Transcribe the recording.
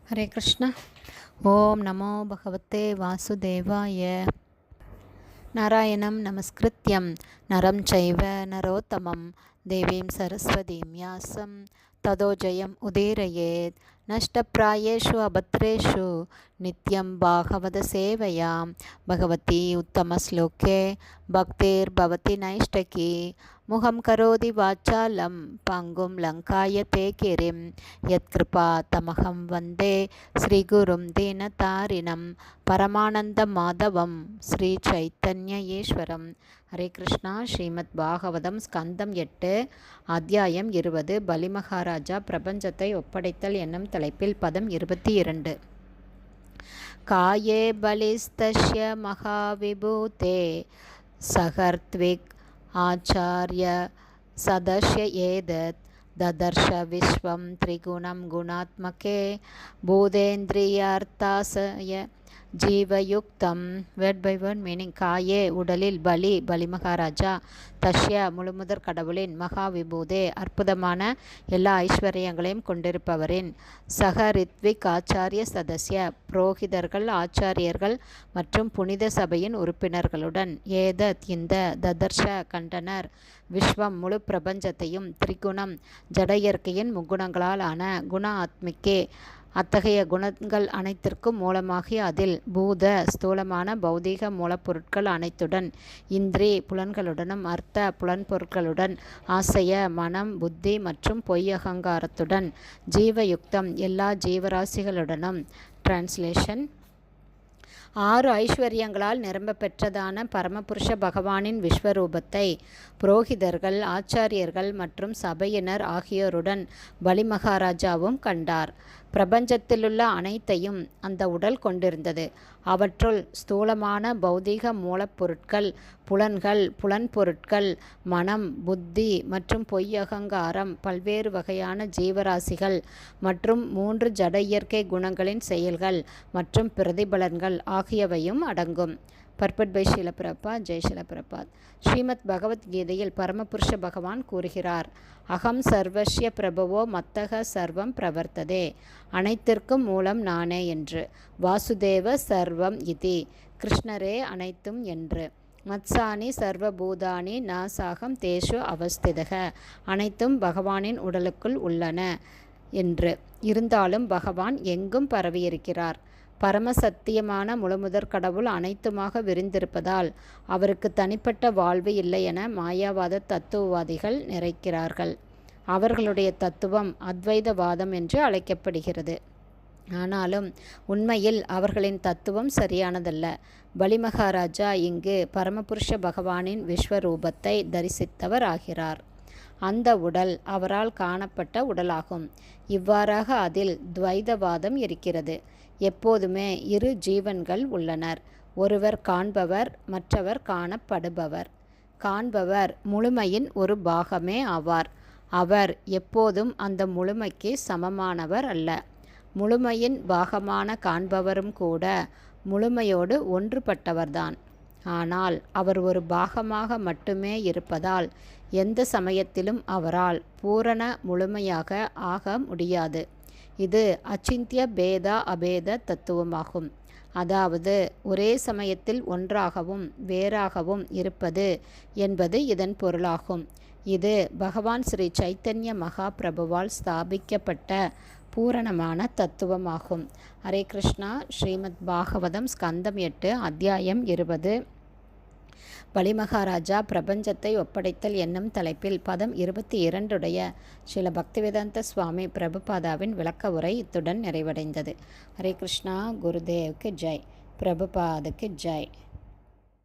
ஹரே கிருஷ்ணா. ஓம் நமோ பகவத்தே வாசுதேவாய. நாராயணம் நமஸ்கிருத்யம் நரம் சைவ நரோத்தமம் தேவீம் சரஸ்வதீம் யாசம் ததோ ஜெயம் உதீரயேத். நஷ்டப்பிராயேஷு அபத்ரேஷு நித்யம் பாகவத சேவையாம் பகவதி உத்தமஸ்லோகே பக்திர் பவதி நைஷ்டகி. முகம் கரோதி வாச்சாலம் பங்கும் லங்காய தே கிரிம் யத்கிருபா தமகம் வந்தே ஸ்ரீகுரும் தீனதாரிணம் பரமானந்த மாதவம் ஸ்ரீ சைத்தன்ய ஈஸ்வரம். ஹரே கிருஷ்ணா. ஸ்ரீமத் பாகவதம் ஸ்கந்தம் 8 அத்தியாயம் 20 பலிமகாராஜா பிரபஞ்சத்தை ஒப்படைத்தல் என்னும் தலைப்பில் பதம் 22. காயே பலிஸ்தஸ்ய மகாவிபூதே சகர்த்விக் ஆச்சார்ய சதஸ்ய ஏதத் ததர்ஷ விஸ்வம் திரிகுணம் குணாத்மகே பூதேந்திரியார்த்தாசய ஜீவயுக்தம். Word by word meaning. காயே உடலில், பலி பலிமகாராஜா, தஷ்ய முழுமுதற் கடவுளின், மகா விபூதே அற்புதமான எல்லா ஐஸ்வர்யங்களையும் கொண்டிருப்பவரின், சக ரித்விக் ஆச்சாரிய சதஸ்ய புரோகிதர்கள், ஆச்சாரியர்கள் மற்றும் புனித சபையின் உறுப்பினர்களுடன், ஏதத் இந்த, ததர்ஷ கண்டனர், விஸ்வம் முழு பிரபஞ்சத்தையும், திரிகுணம் ஜட இயற்கையின் முக்குணங்களால் ஆன, குண ஆத்மிக்கே அத்தகைய குணங்கள் அனைத்திற்கும் மூலமாகி அதில், பூத ஸ்தூலமான பௌதீக மூலப்பொருட்கள் அனைத்துடன், இந்திரி புலன்களுடனும், அர்த்த புலன்பொருட்களுடன், ஆசைய மனம் புத்தி மற்றும் பொய் அகங்காரத்துடன், ஜீவயுக்தம் எல்லா ஜீவராசிகளுடனும். டிரான்ஸ்லேஷன். 6 ஐஸ்வர்யங்களால் நிரம்ப பெற்றதான பரமபுருஷ பகவானின் விஸ்வரூபத்தை புரோகிதர்கள், ஆச்சாரியர்கள் மற்றும் சபையினர் ஆகியோருடன் பலிமகாராஜாவும் கண்டார். பிரபஞ்சத்திலுள்ள அனைத்தையும் அந்த உடல் கொண்டிருந்தது. அவற்றுள் ஸ்தூலமான பௌதீக மூலப்பொருட்கள், புலன்கள், புலன்பொருட்கள், மனம், புத்தி மற்றும் பொய் அகங்காரம், பல்வேறு வகையான ஜீவராசிகள் மற்றும் 3 ஜட இயற்கை குணங்களின் செயல்கள் மற்றும் பிரதிபலன்கள் ஆகியவையும் அடங்கும். Purport by Srila Prabhupad. ஜெய் ஸ்ரீல பிரபாத். ஸ்ரீமத் பகவத்கீதையில் பரமபுருஷ பகவான் கூறுகிறார், அகம் சர்வஸ்ய பிரபவோ மத்தக சர்வம் பிரவர்த்ததே, அனைத்திற்கும் மூலம் நானே என்று. வாசுதேவ சர்வம் இதி, கிருஷ்ணரே அனைத்தும் என்று. மத்சானி சர்வபூதானி நாசாகம் தேஷு அவஸ்திதக, அனைத்தும் பகவானின் உடலுக்குள் உள்ளன என்று. இருந்தாலும் பகவான் எங்கும் பரவியிருக்கிறார். பரமசத்தியமான முழுமுதற் கடவுள் அனைத்துமாக விரிந்திருப்பதால் அவருக்கு தனிப்பட்ட வாழ்வு இல்லை என மாயாவாத தத்துவவாதிகள் நிறைக்கிறார்கள். அவர்களுடைய தத்துவம் அத்வைதவாதம் என்று அழைக்கப்படுகிறது. ஆனாலும் உண்மையில் அவர்களின் தத்துவம் சரியானதல்ல. பலிமகாராஜா இங்கு பரமபுருஷ பகவானின் விஸ்வரூபத்தை தரிசித்தவர் ஆகிறார். அந்த உடல் அவரால் காணப்பட்ட உடலாகும். இவ்வாறாக அதில் துவைதவாதம் இருக்கிறது. எப்போதுமே 2 ஜீவன்கள் உள்ளனர். ஒருவர் காண்பவர், மற்றவர் காணப்படுபவர். காண்பவர் முழுமையின் ஒரு பாகமே ஆவார். அவர் எப்போதும் அந்த முழுமைக்கு சமமானவர் அல்ல. முழுமையின் பாகமான காண்பவரும் கூட முழுமையோடு ஒன்றுபட்டவர்தான். ஆனால் அவர் ஒரு பாகமாக மட்டுமே இருப்பதால் எந்த சமயத்திலும் அவரால் பூரண முழுமையாக ஆக முடியாது. இது அச்சிந்திய பேதா அபேத தத்துவமாகும். அதாவது ஒரே சமயத்தில் ஒன்றாகவும் வேறாகவும் இருப்பது என்பது இதன் பொருளாகும். இது பகவான் ஸ்ரீ சைத்தன்ய மகா பிரபுவால் ஸ்தாபிக்கப்பட்ட பூரணமான தத்துவமாகும். ஹரே கிருஷ்ணா. ஸ்ரீமத் பாகவதம் ஸ்கந்தம் 8 அத்தியாயம் 20 பலிமகாராஜா பிரபஞ்சத்தை ஒப்படைத்தல் என்னும் தலைப்பில் பதம் 22 ஸ்ரீல பக்திவேதாந்த சுவாமி பிரபுபாதாவின் விளக்க உரை இத்துடன் நிறைவடைந்தது. ஹரே கிருஷ்ணா. குருதேவுக்கு ஜெய். பிரபுபாதுக்கு ஜெய்.